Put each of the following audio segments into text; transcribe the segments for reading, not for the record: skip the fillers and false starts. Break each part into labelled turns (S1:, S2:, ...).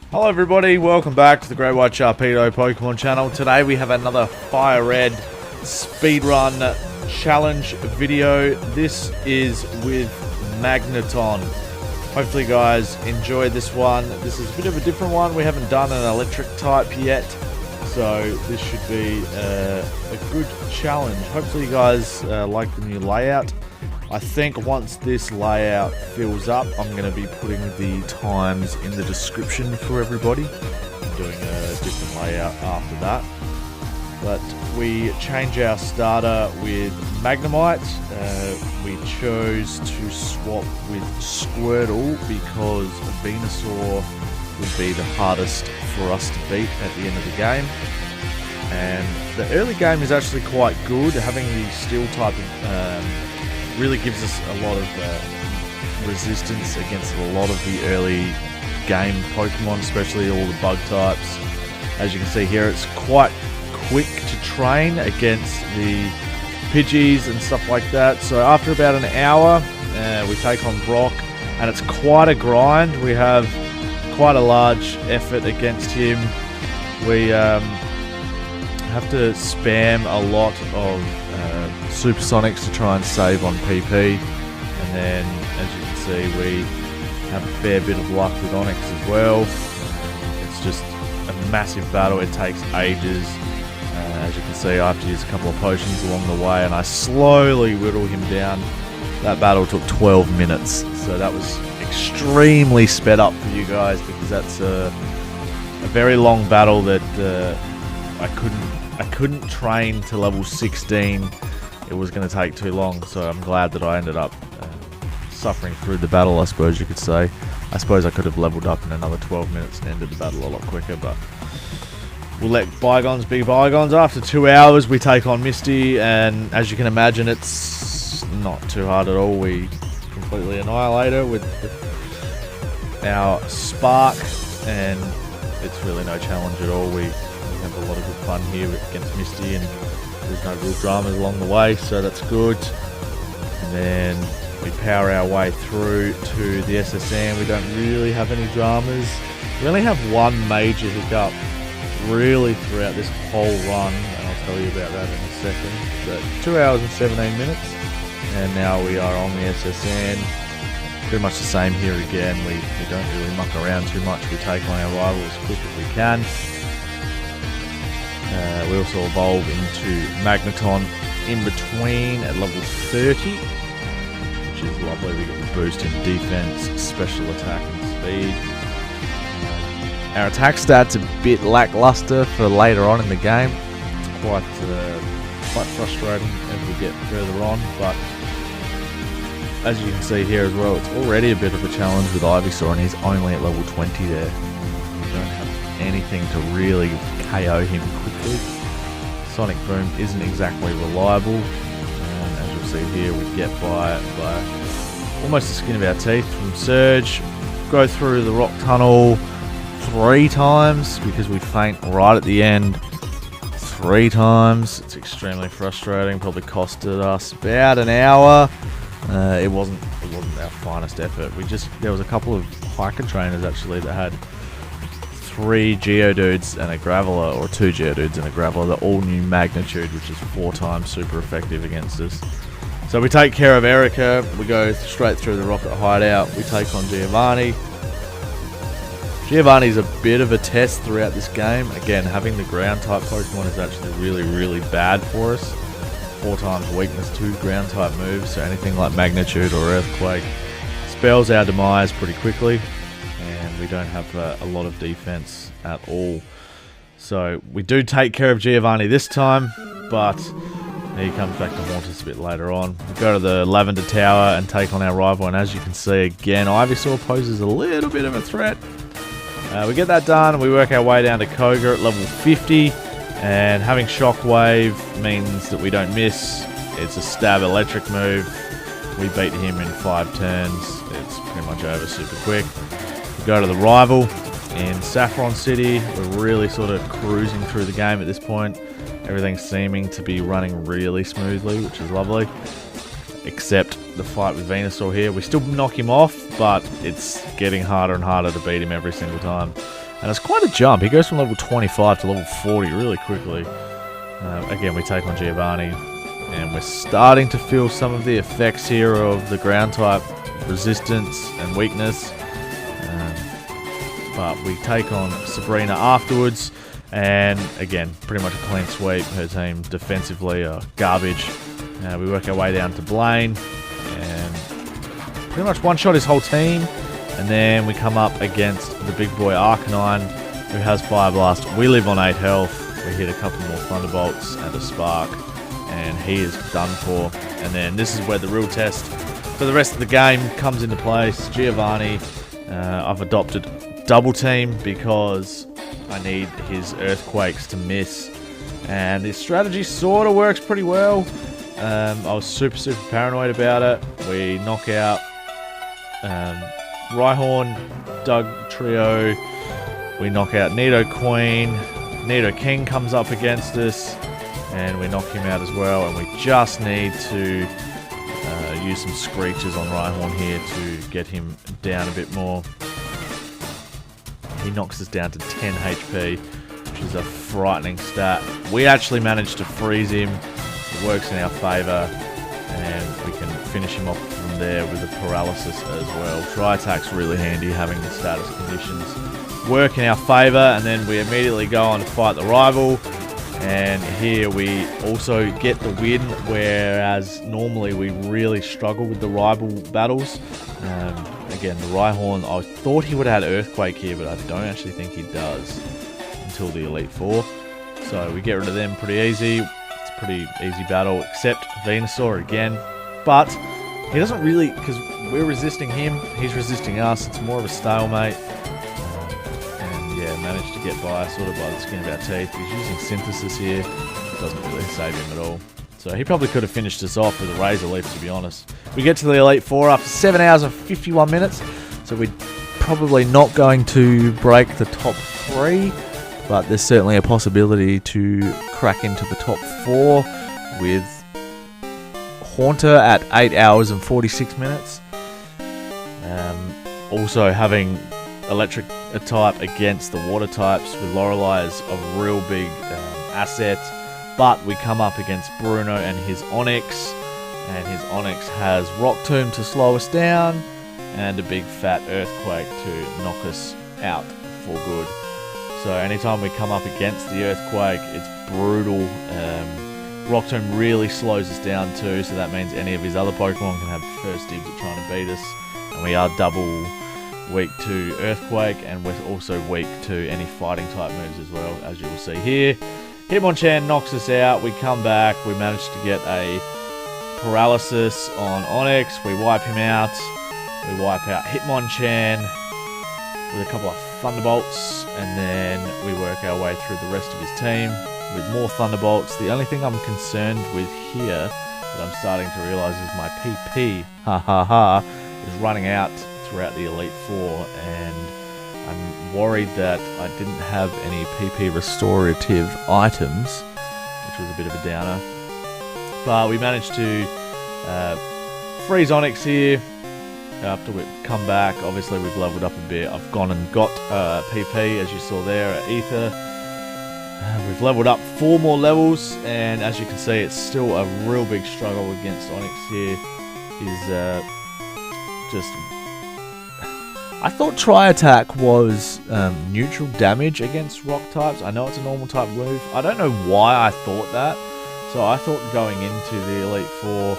S1: Hello everybody, welcome back to the Great White Sharpedo Pokemon channel. Today we have another Fire Red speedrun challenge video. This is with Magneton. Hopefully you guys enjoyed this one. This is a bit of a different one. We haven't done an electric type yet, so this should be a good challenge. Hopefully you guys like the new layout. I think once this layout fills up, I'm going to be putting the times in the description for everybody. I'm doing a different layout after that. But we change our starter with Magnemite. We chose to swap with Squirtle because Venusaur would be the hardest for us to beat at the end of the game. And the early game is actually quite good. Having the steel type really gives us a lot of resistance against a lot of the early game Pokemon, especially all the bug types. As you can see here, it's quite quick to train against the Pidgeys and stuff like that. So after about an hour, we take on Brock, and it's quite a grind. We have quite a large effort against him. We have to spam a lot of Supersonics to try and save on PP, and then as you can see we have a fair bit of luck with Onyx as well. It's just a massive battle, it takes ages. As you can see, I have to use a couple of potions along the way, and I slowly whittle him down. That battle took 12 minutes, so that was extremely sped up for you guys, because that's a very long battle that I couldn't train to level 16. It was going to take too long, so I'm glad that I ended up suffering through the battle, I suppose you could say. I suppose I could have leveled up in another 12 minutes and ended the battle a lot quicker, but we'll let bygones be bygones. After 2 hours, we take on Misty, and as you can imagine, it's not too hard at all. We completely annihilate her with our Spark, and it's really no challenge at all. We have a lot of good fun here against Misty, and there's no real dramas along the way, so that's good. And then we power our way through to the SSN. We don't really have any dramas. We only have one major hiccup really throughout this whole run, and I'll tell you about that in a second. So 2 hours and 17 minutes, and now we are on the SSN. Pretty much the same here again. We don't really muck around too much. We take on our rival as quick as we can. We also evolve into Magneton in between at level 30, which is lovely. We get the boost in defense, special attack, and speed. Our attack stats a bit lackluster for later on in the game. It's quite frustrating as we get further on, but as you can see here as well, it's already a bit of a challenge with Ivysaur, and he's only at level 20 there. We don't have anything to really KO him quickly. Sonic Boom isn't exactly reliable, and as you'll see here, we get by almost the skin of our teeth from Surge. Go through the rock tunnel 3 times because we faint right at the end 3 times. It's extremely frustrating, probably costed us about an hour. It wasn't our finest effort. There was a couple of hiker trainers actually that had 3 Geodudes and a Graveler, or 2 Geodudes and a Graveler. They're all new Magnitude, which is 4 times super effective against us. So we take care of Erica. We go straight through the Rocket Hideout. We take on Giovanni. Giovanni's a bit of a test throughout this game. Again, having the ground type Pokemon is actually really, really bad for us. 4 times weakness to ground type moves, so anything like Magnitude or Earthquake spells our demise pretty quickly, and we don't have a lot of defense at all. So we do take care of Giovanni this time, but he comes back to haunt us a bit later on. We go to the Lavender Tower and take on our rival, and as you can see again, Ivysaur poses a little bit of a threat. We get that done, and we work our way down to Koga at level 50. And having Shockwave means that we don't miss. It's a stab electric move. We beat him in 5 turns. It's pretty much over super quick. We go to the rival in Saffron City. We're really sort of cruising through the game at this point. Everything's seeming to be running really smoothly, which is lovely. Except the fight with Venusaur here. We still knock him off, but it's getting harder and harder to beat him every single time. And it's quite a jump. He goes from level 25 to level 40 really quickly. Again, we take on Giovanni. And we're starting to feel some of the effects here of the ground type resistance and weakness. But we take on Sabrina afterwards. And again, pretty much a clean sweep. Her team defensively are garbage. We work our way down to Blaine. And pretty much one-shot his whole team. And then we come up against the big boy Arcanine, who has Fire Blast. We live on 8 health. We hit a couple more Thunderbolts and a Spark. And he is done for. And then this is where the real test for the rest of the game comes into place. Giovanni, I've adopted double team because I need his Earthquakes to miss. And his strategy sort of works pretty well. I was super paranoid about it. We knock out Rhyhorn, Doug Trio. We knock out Nido Queen. Nido King comes up against us. And we knock him out as well, and we just need to use some Screeches on Rhyhorn here to get him down a bit more. He knocks us down to 10 HP, which is a frightening stat. We actually managed to freeze him. It works in our favour, and we can finish him off from there with a paralysis as well. Tri-Attack's really handy, having the status conditions work in our favour, and then we immediately go on to fight the rival. And here we also get the win, whereas normally we really struggle with the rival battles. Again, the Rhyhorn, I thought he would have had Earthquake here, but I don't actually think he does until the Elite Four. So we get rid of them pretty easy. It's a pretty easy battle, except Venusaur again. But he doesn't really, because we're resisting him, he's resisting us. It's more of a stalemate. Yeah, managed to get by sort of by the skin of our teeth. He's using Synthesis here. Doesn't really save him at all. So he probably could have finished us off with a Razor Leaf, to be honest. We get to the Elite Four after 7 hours and 51 minutes. So we're probably not going to break the top 3. But there's certainly a possibility to crack into the top 4 with Haunter at 8 hours and 46 minutes. Also having Electric type against the water types with Lorelei is a real big asset, but we come up against Bruno and his Onix, and his Onix has Rock Tomb to slow us down and a big fat Earthquake to knock us out for good. So anytime we come up against the Earthquake, it's brutal. Rock Tomb really slows us down too, so that means any of his other Pokemon can have first dibs at trying to beat us, and we are double weak to Earthquake, and we're also weak to any fighting type moves as well, as you will see here. Hitmonchan knocks us out. We come back. We manage to get a paralysis on Onix. We wipe him out. We wipe out Hitmonchan with a couple of Thunderbolts, and then we work our way through the rest of his team with more Thunderbolts. The only thing I'm concerned with here that I'm starting to realize is my PP, is running out throughout the Elite Four, and I'm worried that I didn't have any PP restorative items, which was a bit of a downer. But we managed to freeze Onix here after we come back. Obviously we've leveled up a bit. I've gone and got PP, as you saw there, at Ether. We've leveled up 4 more levels, and as you can see, it's still a real big struggle against Onix here. He's just... I thought Tri-Attack was neutral damage against rock types. I know it's a normal type move. I don't know why I thought that. So I thought going into the Elite Four,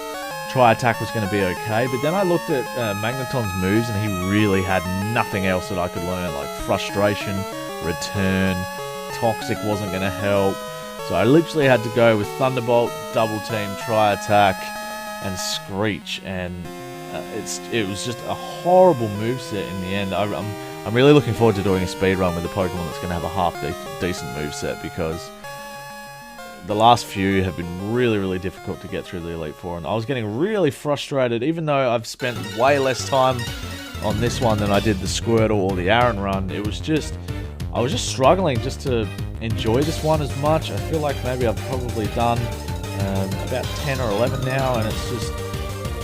S1: Tri-Attack was going to be okay. But then I looked at Magneton's moves, and he really had nothing else that I could learn. Like Frustration, Return, Toxic wasn't going to help. So I literally had to go with Thunderbolt, Double Team, Tri-Attack, and Screech. And it was just a horrible moveset in the end. I'm really looking forward to doing a speedrun with a Pokemon that's going to have a half decent moveset, because the last few have been really difficult to get through the Elite Four, and I was getting really frustrated, even though I've spent way less time on this one than I did the Squirtle or the Aaron run. I was just struggling just to enjoy this one as much. I feel like maybe I've probably done about 10 or 11 now, and it's just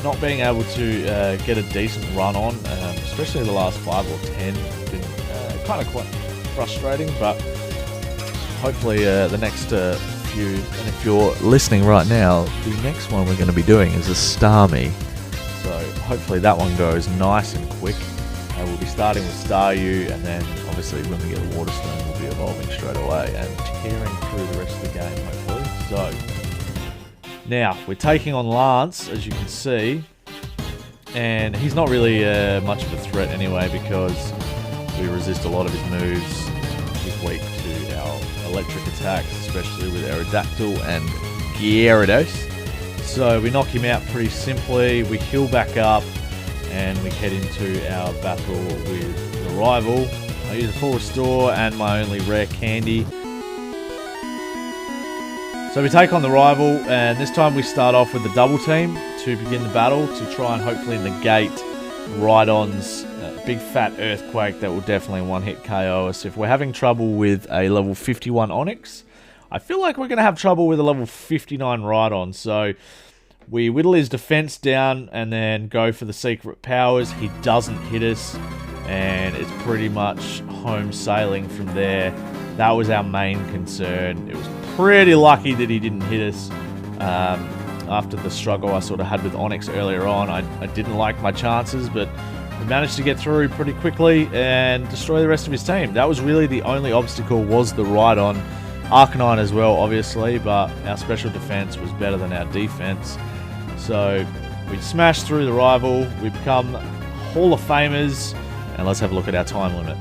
S1: not being able to get a decent run on, especially the last 5 or 10, have been quite frustrating, but hopefully the next few, and if you're listening right now, the next one we're going to be doing is a Starmie. So hopefully that one goes nice and quick. We'll be starting with Staryu, and then obviously when we get a Water Stone, we'll be evolving straight away and tearing through the rest of the game, hopefully. So now we're taking on Lance, as you can see, and he's not really much of a threat anyway because we resist a lot of his moves. He's weak to our electric attacks, especially with Aerodactyl and Gyarados. So we knock him out pretty simply, we heal back up, and we head into our battle with the rival. I use a full restore and my only rare candy. So we take on the rival, and this time we start off with the double team to begin the battle to try and hopefully negate Rhydon's big fat earthquake that will definitely one-hit KO us. If we're having trouble with a level 51 Onix, I feel like we're going to have trouble with a level 59 Rhydon. So we whittle his defense down and then go for the secret powers. He doesn't hit us, and it's pretty much home sailing from there. That was our main concern. It was pretty lucky that he didn't hit us. After the struggle I sort of had with Onix earlier on, I didn't like my chances, but we managed to get through pretty quickly and destroy the rest of his team. That was really the only obstacle, was the Rhydon. Arcanine as well, obviously, but our special defense was better than our defense. So we smashed through the rival, we become Hall of Famers, and let's have a look at our time limit.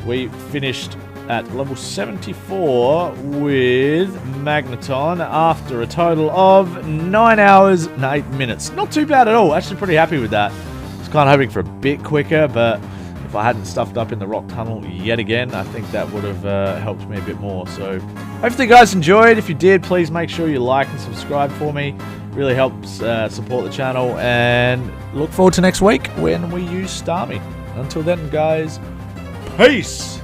S1: We finished at level 74 with Magneton after a total of 9 hours and 8 minutes. Not too bad at all, actually pretty happy with that. I was kind of hoping for a bit quicker, but if I hadn't stuffed up in the rock tunnel yet again, I think that would have helped me a bit more. So hopefully you guys enjoyed. If you did, please make sure you like and subscribe for me. Really helps support the channel, and look forward to next week when we use Starmie. Until then, guys, peace!